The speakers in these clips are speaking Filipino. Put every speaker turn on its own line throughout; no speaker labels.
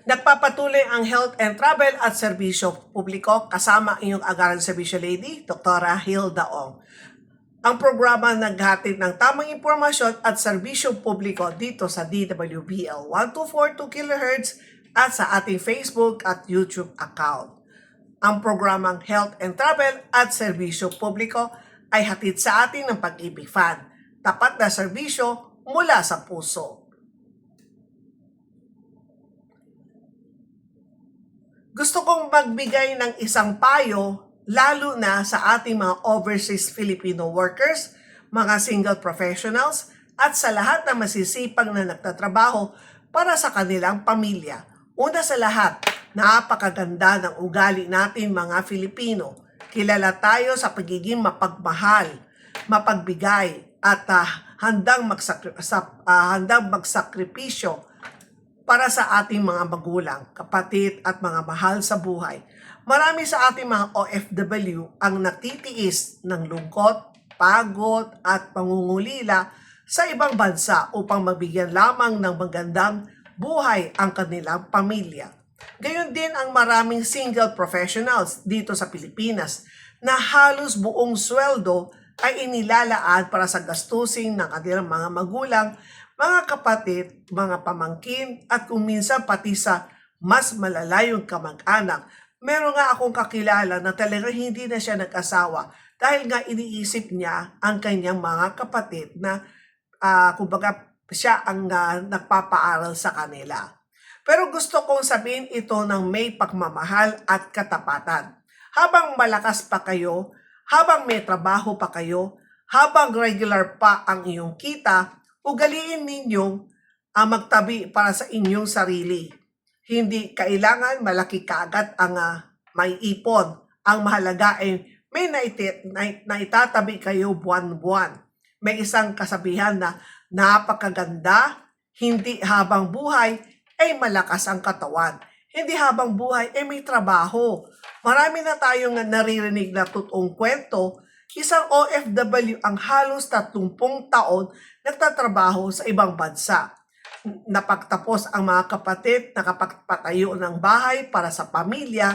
Nagpapatuloy ang health and travel at serbisyo publiko kasama inyong agaran serbisyo lady, Dr. Hilda Ong. Ang programa naghatid ng tamang impormasyon at serbisyo publiko dito sa DWBL 1242 kHz at sa ating Facebook at YouTube account. Ang programang Health and Travel at Serbisyo Publiko ay hatid sa atin ng Pag-ibig Fund, tapat na serbisyo mula sa puso. Gusto kong magbigay ng isang payo lalo na sa ating mga overseas Filipino workers, mga single professionals, at sa lahat na masisipag na nagtatrabaho para sa kanilang pamilya. Una sa lahat, napakaganda ng ugali natin mga Filipino. Kilala tayo sa pagiging mapagmahal, mapagbigay, at handang magsakripisyo para sa ating mga magulang, kapatid at mga mahal sa buhay. Marami sa ating mga OFW ang natitiis ng lungkot, pagod at pangungulila sa ibang bansa upang mabigyan lamang ng magandang buhay ang kanilang pamilya. Gayon din ang maraming single professionals dito sa Pilipinas na halos buong sweldo ay inilalaan para sa gastusin ng kanilang mga magulang, mga kapatid, mga pamangkin, at kung minsan pati sa mas malalayong kamag-anak. Meron nga akong kakilala na talagang hindi na siya nag-asawa dahil nga iniisip niya ang kanyang mga kapatid na kumbaga siya ang nagpapaaral sa kanila. Pero gusto kong sabihin ito ng may pagmamahal at katapatan. Habang malakas pa kayo, habang may trabaho pa kayo, habang regular pa ang iyong kita, ugaliin ninyong magtabi para sa inyong sarili. Hindi kailangan malaki kaagad ang may ipon. Ang mahalaga ay may naitatabi kayo buwan-buwan. May isang kasabihan na napakaganda, hindi habang buhay ay malakas ang katawan. Hindi habang buhay ay may trabaho. Marami na tayong naririnig na totoong kwento. Isang OFW ang halos 30 taon nagtatrabaho sa ibang bansa. Napagtapos ang mga kapatid, nakapagpatayo ng bahay para sa pamilya,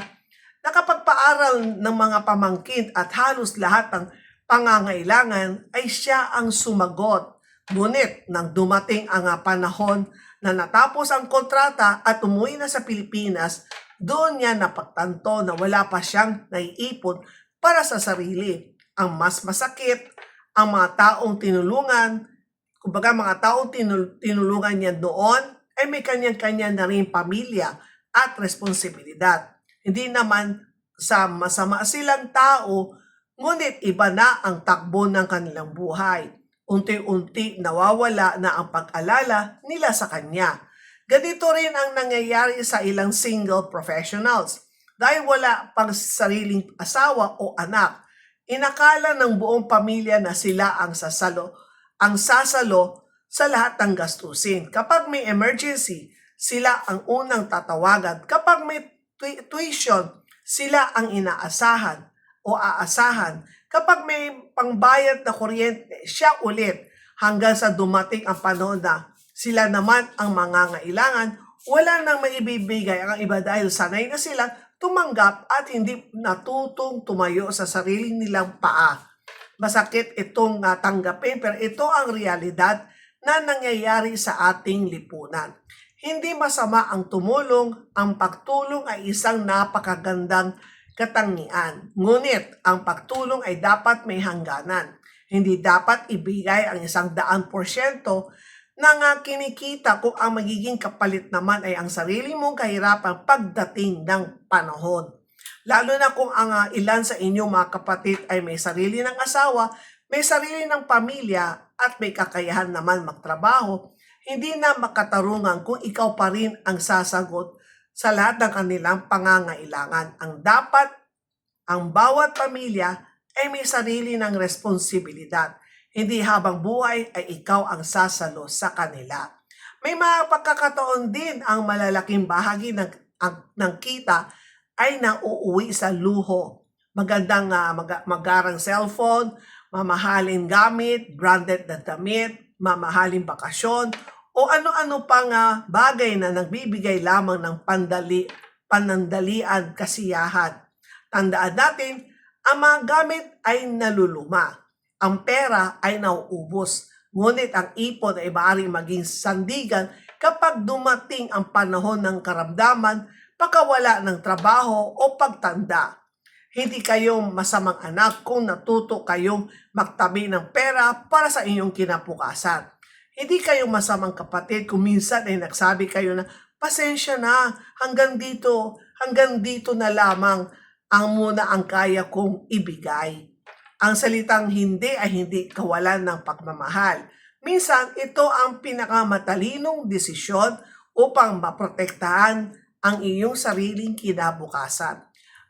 nakapagpaaral ng mga pamangkin at halos lahat ng pangangailangan ay siya ang sumagot. Ngunit nang dumating ang panahon na natapos ang kontrata at umuwi na sa Pilipinas, doon niya napagtanto na wala pa siyang naiipon para sa sarili. Ang mas masakit, ang mga taong tinulungan, kumbaga mga taong tinulungan niya doon ay may kanyang-kanya na rin pamilya at responsibilidad. Hindi naman sa masama silang tao, ngunit iba na ang takbo ng kanilang buhay. Unti-unti nawawala na ang pag-alala nila sa kanya. Ganito rin ang nangyayari sa ilang single professionals. Dahil wala pang sariling asawa o anak, inakala ng buong pamilya na sila ang sasalo sa lahat ng gastusin. Kapag may emergency, sila ang unang tatawagan. Kapag may tuition, sila ang inaasahan o aasahan. Kapag may pangbayad na kuryente, siya ulit hanggang sa dumating ang panahon na sila naman ang mangangailangan, wala nang maibibigay ang iba dahil sanay na sila tumanggap at hindi natutong tumayo sa sarili nilang paa. Masakit itong tanggapin pero ito ang realidad na nangyayari sa ating lipunan. Hindi masama ang tumulong, ang pagtulong ay isang napakagandang katangian. Ngunit ang pagtulong ay dapat may hangganan. Hindi dapat ibigay ang 100% ng kinikita kung ang magiging kapalit naman ay ang sarili mong kahirapan pagdating ng panahon. Lalo na kung ang ilan sa inyong mga kapatid ay may sarili ng asawa, may sarili ng pamilya at may kakayahan naman magtrabaho, hindi na makatarungan kung ikaw pa rin ang sasagot sa lahat ng kanilang pangangailangan. Ang bawat pamilya ay may sarili ng responsibilidad. Hindi habang buhay ay ikaw ang sasalo sa kanila. May mga pagkakataon din ang malalaking bahagi ng kita ay nauuwi sa luho. Magandang magarang cellphone, mamahaling gamit, branded na damit, mamahaling bakasyon, o ano-ano pang bagay na nagbibigay lamang ng panandalian, kasiyahan. Tandaan natin, ang mga gamit ay naluluma. Ang pera ay nauubos. Ngunit ang ipon ay maaaring maging sandigan kapag dumating ang panahon ng karamdaman, pagkawala ng trabaho o pagtanda. Hindi kayo masamang anak kung natuto kayong magtabi ng pera para sa inyong kinabukasan. Hindi kayo masamang kapatid kung minsan ay nagsabi kayo na, pasensya na, hanggang dito na lamang ang muna ang kaya kong ibigay. Ang salitang hindi ay hindi kawalan ng pagmamahal. Minsan, ito ang pinakamatalinong desisyon upang maprotektahan ang iyong sariling kinabukasan.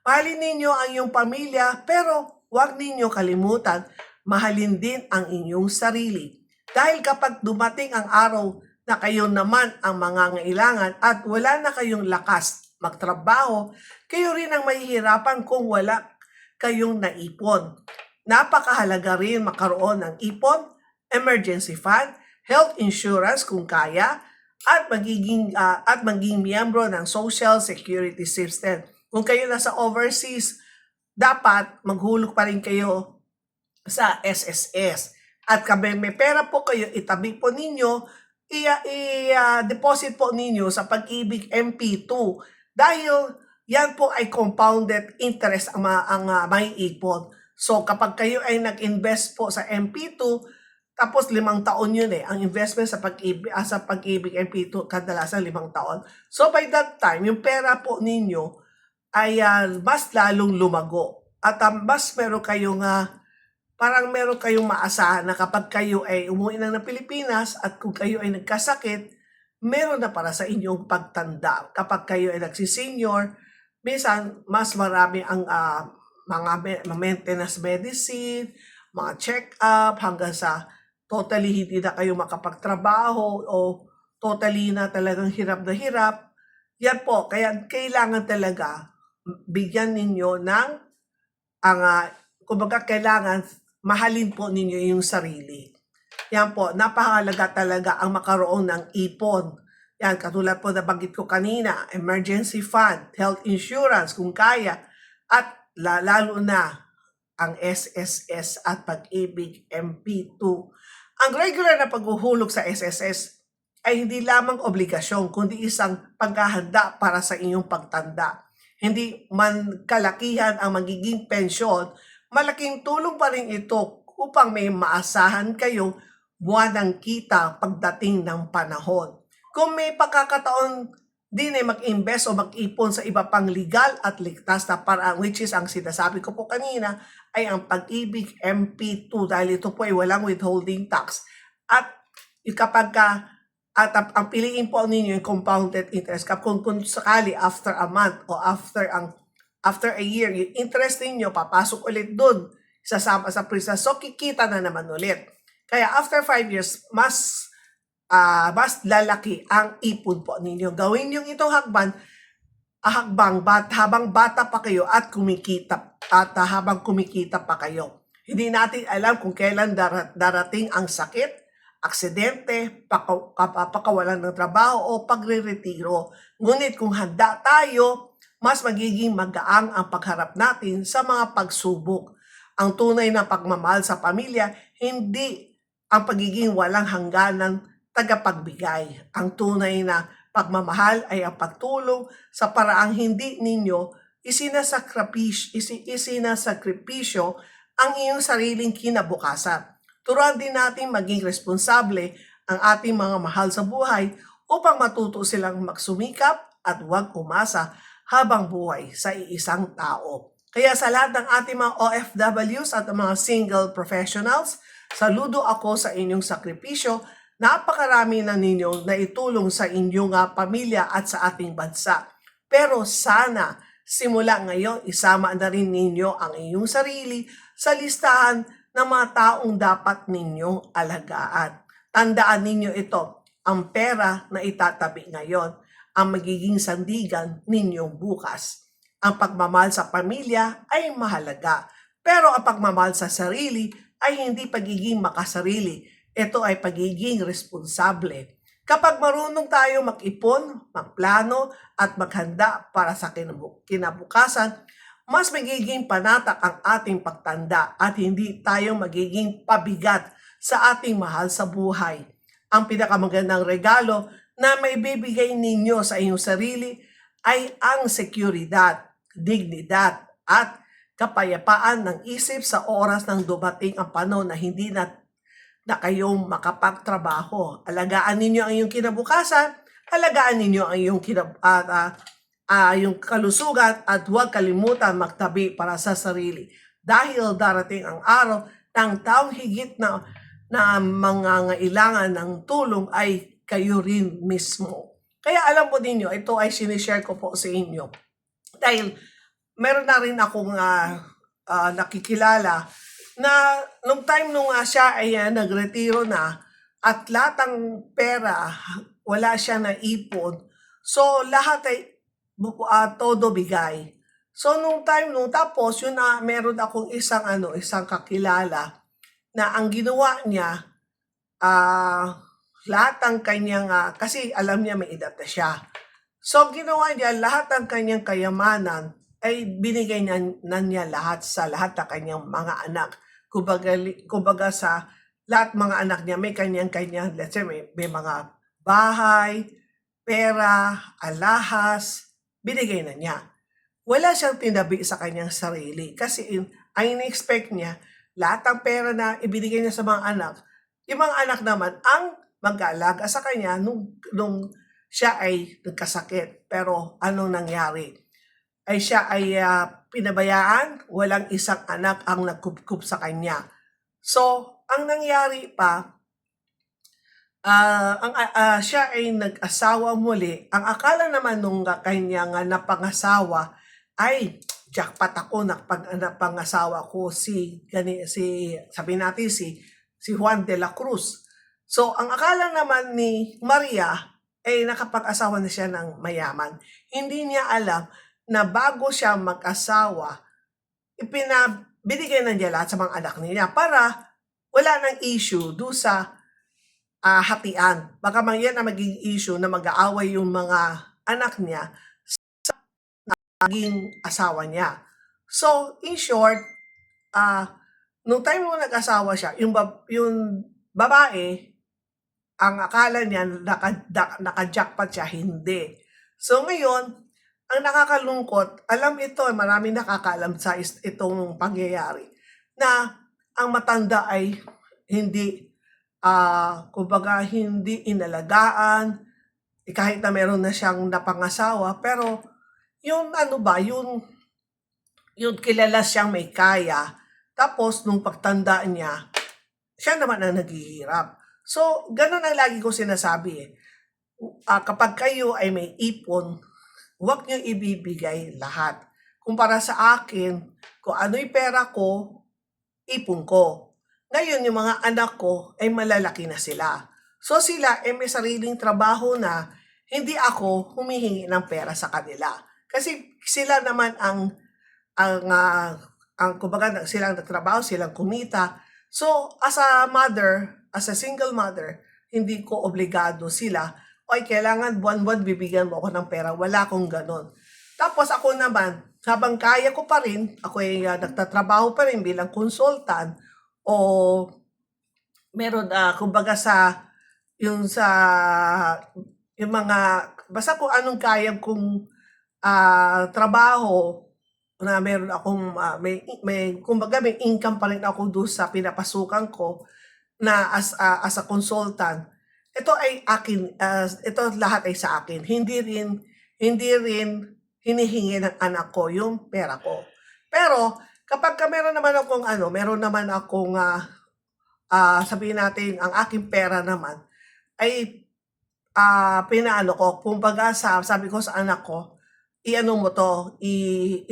Mahalin ninyo ang iyong pamilya, pero huwag ninyo kalimutan, mahalin din ang inyong sarili. Dahil kapag dumating ang araw na kayo naman ang mangangailangan at wala na kayong lakas magtrabaho, kayo rin ang mahihirapan kung wala kayong naipon. Napakahalaga rin makaroon ng ipon, emergency fund, health insurance kung kaya, at maging miyembro ng Social Security System. Kung kayo nasa overseas, dapat maghulog pa rin kayo sa SSS. At kami may pera po kayo, itabi po ninyo, i-deposit po ninyo sa Pag-ibig MP2 dahil yan po ay compounded interest ang may ipon. So kapag kayo ay nag-invest po sa MP2, tapos 5 taon yun ang investment sa Pag-ibig MP2 kadalasan 5 taon. So by that time, yung pera po ninyo ay mas lalong lumago. At mas meron kayong parang meron kayong maasahan na kapag kayo ay umuwi na ng Pilipinas at kung kayo ay nagkasakit, meron na para sa inyong pagtanda. Kapag kayo ay nagsisenior, minsan mas marami ang mga maintenance medicine, mga check-up, hanggang sa totally hindi na kayo makapagtrabaho o totally na talagang hirap na hirap. Yan po, kaya kailangan talaga bigyan ninyo ng kumbaga kailangan mahalin po ninyo yung sarili. Yan po, napakahalaga talaga ang makaroon ng ipon. Yan, katulad po na banggit ko kanina, emergency fund, health insurance kung kaya, at lalo na ang SSS at Pag-ibig MP2. Ang regular na paghuhulog sa SSS ay hindi lamang obligasyon, kundi isang paghahanda para sa inyong pagtanda. Hindi man kalakihan ang magiging pensyon, malaking tulong pa rin ito upang may maasahan kayo buwanang kita pagdating ng panahon. Kung may pagkakataon din ay mag-invest o mag-ipon sa iba pang legal at ligtas na paraan, which is ang sinasabi ko po kanina, ay ang Pag-ibig MP2 dahil ito po ay walang withholding tax. At kapag ang piliin po ninyo yung compounded interest, kung sakali after a month o after a year, yung interest ninyo, papasok ulit dun, sasama sa prisa. So, kikita na naman ulit. Kaya after 5 years, mas lalaki ang ipon po ninyo. Gawin yung itong habang bata pa kayo at kumikita. At habang kumikita pa kayo. Hindi natin alam kung kailan darating ang sakit, aksidente, pakawalan ng trabaho o pagre-retiro. Ngunit kung handa tayo, mas magiging magaang ang pagharap natin sa mga pagsubok. Ang tunay na pagmamahal sa pamilya, hindi ang pagiging walang hangganan tagapagbigay. Ang tunay na pagmamahal ay ang pagtulong sa paraang hindi ninyo isinasakripisyo ang iyong sariling kinabukasan. Turuan din natin maging responsable ang ating mga mahal sa buhay upang matuto silang magsumikap at huwag umasa habang buhay sa iisang tao. Kaya sa lahat ng ating mga OFWs at mga single professionals, saludo ako sa inyong sakripisyo. Napakarami na ninyong naitulong sa inyong pamilya at sa ating bansa. Pero sana simula ngayon isama na rin ninyo ang inyong sarili sa listahan ng mga taong dapat ninyong alagaan. Tandaan ninyo ito, ang pera na itatabi ngayon ang magiging sandigan ninyong bukas. Ang pagmamahal sa pamilya ay mahalaga, pero ang pagmamahal sa sarili ay hindi pagiging makasarili. Ito ay pagiging responsable. Kapag marunong tayo mag-ipon, magplano, at maghanda para sa kinabukasan, mas magiging panatak ang ating pagtanda at hindi tayo magiging pabigat sa ating mahal sa buhay. Ang pinakamagandang regalo na maibibigay ninyo sa inyong sarili ay ang seguridad, dignidad, at kapayapaan ng isip sa oras ng dumating ang panahon na hindi na kayong makapagtrabaho. Alagaan ninyo ang iyong kinabukasan, alagaan ninyo ang iyong yung kalusugan at huwag kalimutan magtabi para sa sarili. Dahil darating ang araw ng taong higit na mangangailangan ng tulong ay kayo rin mismo. Kaya alam po ninyo, ito ay sinishare ko po sa inyo. Dahil meron na rin akong nakikilala na nung time nung siya ay nagretiro na at lahat ng pera wala siya na ipon. So lahat ay todo bigay. So nung time nung tapos yun meron akong isang kakilala na ang ginawa niya lahat ng kanyang kasi alam niya may edad na siya. So ginawa niya lahat ng kanyang kayamanan ay binigay niya lahat sa lahat ng kanyang mga anak. Kumbaga sa lahat mga anak niya may kanyang let's say may mga bahay, pera, alahas, binigay na niya. Wala siyang tinabi sa kanyang sarili kasi ang in-expect niya lahat ng pera na ibinigay niya sa mga anak, yung mga anak naman ang mag-aalaga sa kanya nung siya ay nagkasakit. Pero anong nangyari? Ay siya ay pinabayaan, walang isang anak ang nagkupkup sa kanya. So, ang nangyari pa, siya ay nag-asawa muli. Ang akala naman nung kanyang napangasawa ay jackpot ako, napangasawa ko sabi natin si Juan de la Cruz. So, ang akala naman ni Maria ay nakapag-asawa na siya ng mayaman. Hindi niya alam na bago siya mag-asawa, binigay na niya lahat sa mga anak niya para wala nang issue doon sa hatian. Baka yan na magiging issue na mag-aaway yung mga anak niya sa naging asawa niya. So, in short, nung time mo nag-asawa siya, yung babae, ang akala niya naka-jackpot siya, hindi. So ngayon, ang nakakalungkot, alam ito, maraming nakakaalam sa itong pangyayari, na ang matanda ay hindi, kumbaga hindi inalagaan, kahit na meron na siyang napangasawa, pero yung yung kilala siyang may kaya, tapos nung pagtanda niya, siya naman ang naghihirap. So, ganun ang lagi ko sinasabi kapag kayo ay may ipon, huwag niyo ibibigay lahat. Kumpara sa akin, kung ano'y pera ko, ipon ko. Ngayon, yung mga anak ko ay malalaki na sila. So sila ay may sariling trabaho na hindi ako humihingi ng pera sa kanila. Kasi sila naman kumbaga silang nagtrabaho, silang kumita. So, as a mother, as a single mother, hindi ko obligado sila ay kailangan buwan-buwan bibigyan mo ako ng pera. Wala akong ganon. Tapos ako naman, habang kaya ko pa rin, ako ay nagtatrabaho pa rin bilang consultant o meron, kumbaga yung mga, basta kung anong kaya kong trabaho na meron akong, kumbaga may income pa rin ako doon sa pinapasukan ko na as a consultant. Ito ay akin, ito lahat ay sa akin. Hindi rin hinihingi ng anak ko yung pera ko. Pero kapag meron naman akong sabihin natin ang aking pera naman ay pinaano ko, kumbaga sabi ko sa anak ko, iano mo to,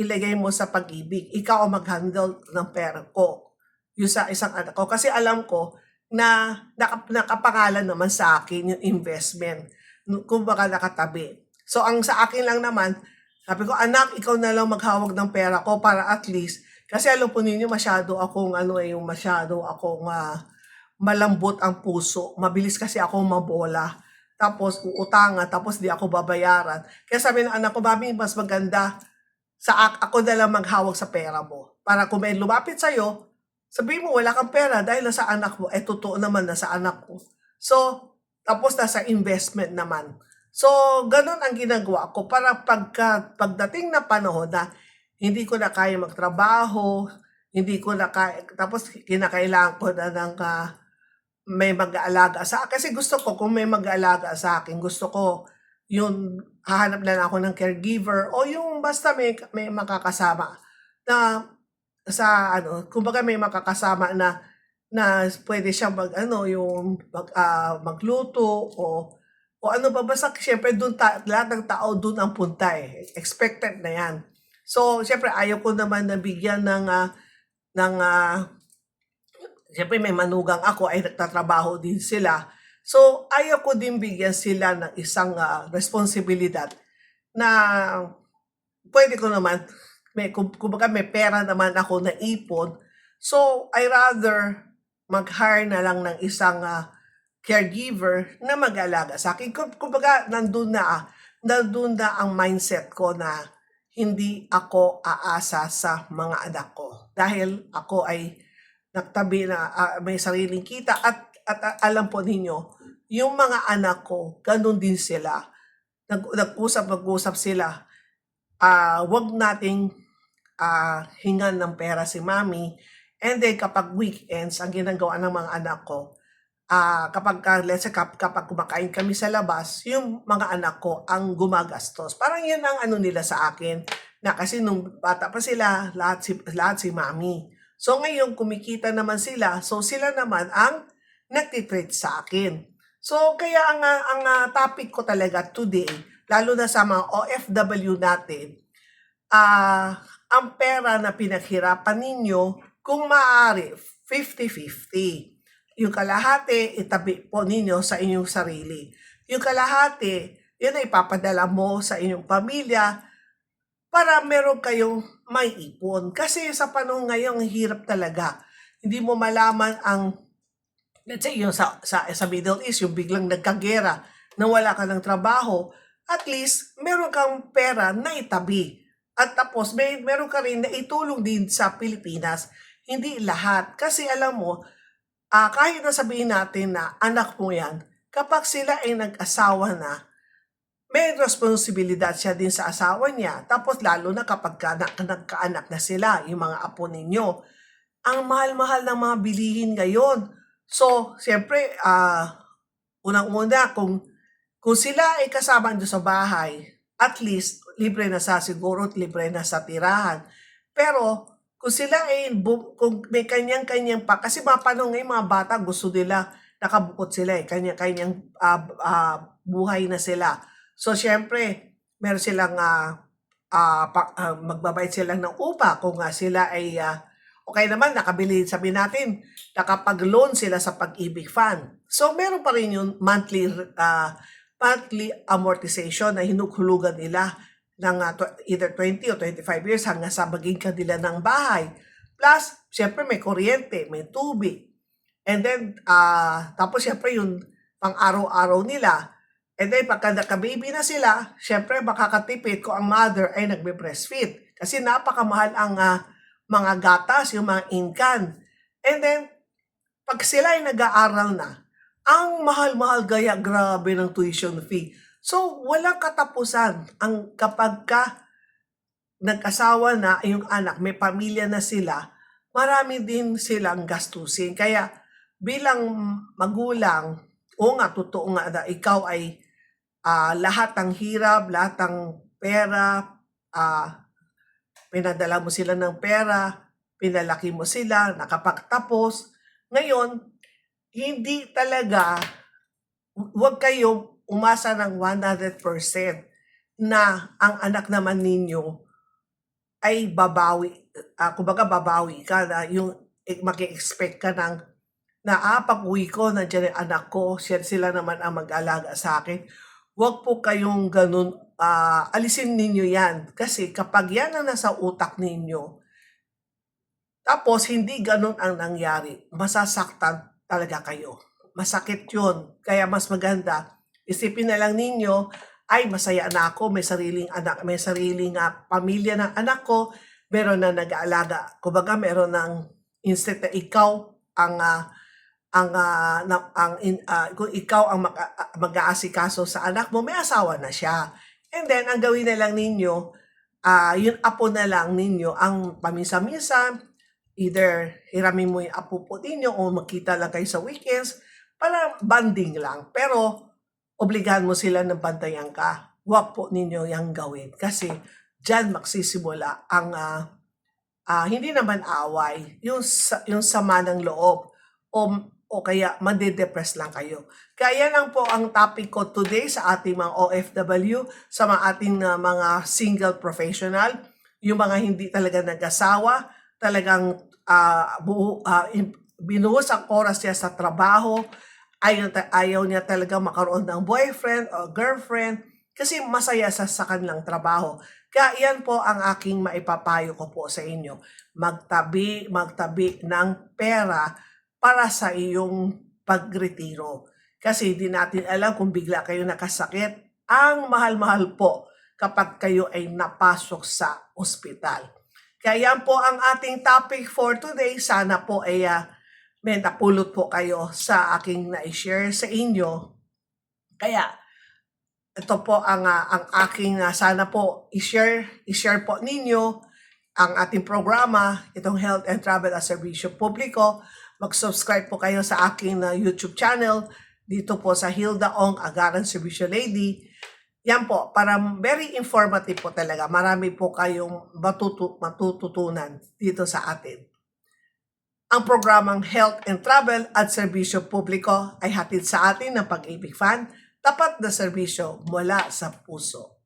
ilagay mo sa pag-ibig. Ikaw ang mag-handle ng pera ko. Yung sa isang anak ko. Kasi alam ko na nakapangalan naman sa akin yung investment. Kumbaga nakatabi. So, ang sa akin lang naman, sabi ko, anak, ikaw na lang maghawag ng pera ko para at least, kasi alam po ninyo, masyado akong malambot ang puso. Mabilis kasi akong mabola. tapos uutangan, tapos di ako babayaran. Kaya sabi ng anak ko, "Mami, mas maganda ako na lang maghawak sa pera mo. Para kung may lumapit sa'yo, sabihin mo wala kang pera dahil nasa anak mo, totoo naman nasa anak ko." So, tapos nasa investment naman. So, ganun ang ginagawa ko para pagdating na panahon na hindi ko na kaya magtrabaho, hindi ko na kaya, tapos kinakailangan ko na ng may mag-aalaga sa akin. Kasi gusto ko, kung may mag-aalaga sa akin, gusto ko yung hahanap na lang ako ng caregiver o yung basta may makakasama na sa kumbaga may makakasama na pwede siya magluto o ano ba, basta siyempre lahat ng tao doon ang punta expected na yan. So siyempre ayaw ko naman nabigyan ng siyempre may manugang ako ay nagtatrabaho din sila. So ayaw ko din bigyan sila ng isang responsibilidad na pwede ko naman, kumbaga may pera naman ako na ipon. So I rather mag-hire na lang ng isang caregiver na mag-alaga sa akin. Kumbaga nandun na ang mindset ko na hindi ako aasa sa mga anak ko. Dahil ako ay nagtabi na may sariling kita at alam po ninyo, yung mga anak ko, ganun din sila. Mag-usap sila. Wag nating hingan ng pera si mami. And then kapag weekends, ang ginagawa ng mga anak ko, let's say, kapag kumakain kami sa labas, yung mga anak ko ang gumagastos. Parang yun ang nila sa akin. Na kasi nung bata pa sila, lahat si mami. So ngayon, kumikita naman sila. So sila naman ang nagtitreat sa akin. So kaya ang topic ko talaga today, lalo na sa mga OFW natin, ang pera na pinaghirapan ninyo, kung maaari, 50-50. Yung kalahati, itabi po ninyo sa inyong sarili. Yung kalahati, yun ay ipapadala mo sa inyong pamilya para meron kayong may ipon. Kasi sa panahon ngayon, hirap talaga. Hindi mo malaman let's say, yung sa Middle East, yung biglang nagkagera, na wala ka ng trabaho, at least, meron kang pera na itabi. At tapos, meron ka rin na itulong din sa Pilipinas. Hindi lahat. Kasi alam mo, kahit na sabihin natin na anak mo yan, kapag sila ay nag-asawa na, may responsibilidad siya din sa asawa niya. Tapos lalo na kapag nagkaanak na sila, yung mga apo ninyo. Ang mahal-mahal ng mga bilihin ngayon. So, siyempre, unang-una, kung sila ay kasama doon sa bahay, at least, libre na sa siguro, libre na sa tirahan. Pero, kung sila ay, kung may kanyang-kanyang pa, kasi mapanong ngayon mga bata, gusto nila, nakabukod sila kanya-kanyang buhay na sila. So, syempre, meron silang magbabayad sila ng upa kung sila ay okay naman, nakabili, sabi natin, nakapag-loan sila sa Pag-ibig Fund. So, meron pa rin yung monthly amortization na hinughulugan nila ng either 20 o 25 years hanggang sa maging kanila ng bahay. Plus, syempre may kuryente, may tubig. And then, tapos syempre yung pang-araw-araw nila. And then, pagka naka-baby na sila, syempre makakatipid kung ang mother ay nagbe-breastfeed. Kasi napakamahal ang mga gatas, yung mga inkan. And then, pag sila ay nag-aaral na, ang mahal-mahal gaya, grabe ng tuition fee. So, walang katapusan ang kapag nag-asawa na yung anak, may pamilya na sila, marami din silang gastusin. Kaya, bilang magulang, totoo nga na ikaw ay lahat ng hirap, lahat ng pera, pinadala mo sila ng pera, pinalaki mo sila, nakapagtapos. Ngayon, hindi talaga, huwag kayong umasa ng 100% na ang anak naman ninyo ay babawi. Kumbaga babawi ka na yung mag-expect ka na pag-uwi ko, nandiyan yung anak ko, sila naman ang mag-alaga sa akin. Huwag po kayong ganun, alisin ninyo yan. Kasi kapag yan ang nasa utak ninyo, tapos hindi ganun ang nangyari, masasaktan talaga kayo. Masakit yun. Kaya mas maganda, Isipin na lang ninyo, ay masaya na ako, may sariling anak, may sariling pamilya ng anak ko, meron na nag-aalaga. Kumbaga meron ng instead na ikaw kung ikaw ang mag-aasikaso sa anak mo, may asawa na siya. And then, ang gawin na lang ninyo, yung apo na lang ninyo ang paminsan-minsan, either hiramin mo yung apo po ninyo o magkita lang kayo sa weekends, para banding lang. Pero, obligahan mo sila na bantayan ka. Huwag po ninyo yung gawin. Kasi, dyan magsisimula ang hindi naman away, yung sama ng loob o kaya mande-depress lang kayo. Kaya lang po ang topic ko today sa ating mga OFW, sa mga ating mga single professional, yung mga hindi talaga nag-asawa, talagang binuhos ang oras niya sa trabaho, ayaw niya talaga makaroon ng boyfriend o girlfriend kasi masaya sa kanilang trabaho. Kaya yan po ang aking maipapayo ko po sa inyo. Magtabi ng pera para sa iyong pagretiro. Kasi di natin alam kung bigla kayo nakasakit. Ang mahal-mahal po kapag kayo ay napasok sa ospital. Kaya yan po ang ating topic for today. Sana po ay may napulot po kayo sa aking na-share sa inyo. Kaya ito po ang aking sana po i-share po ninyo ang ating programa, itong Health and Travel as Serbisyo Publiko. Mag-subscribe po kayo sa aking YouTube channel dito po sa Hilda Ong Agaran Serbisyo Lady. Yan po, para very informative po talaga. Marami po kayong matututunan dito sa atin. Ang programang Health and Travel at Serbisyo Publiko ay hatid sa atin ng Pag-ibig Fund, tapat na serbisyo mula sa puso.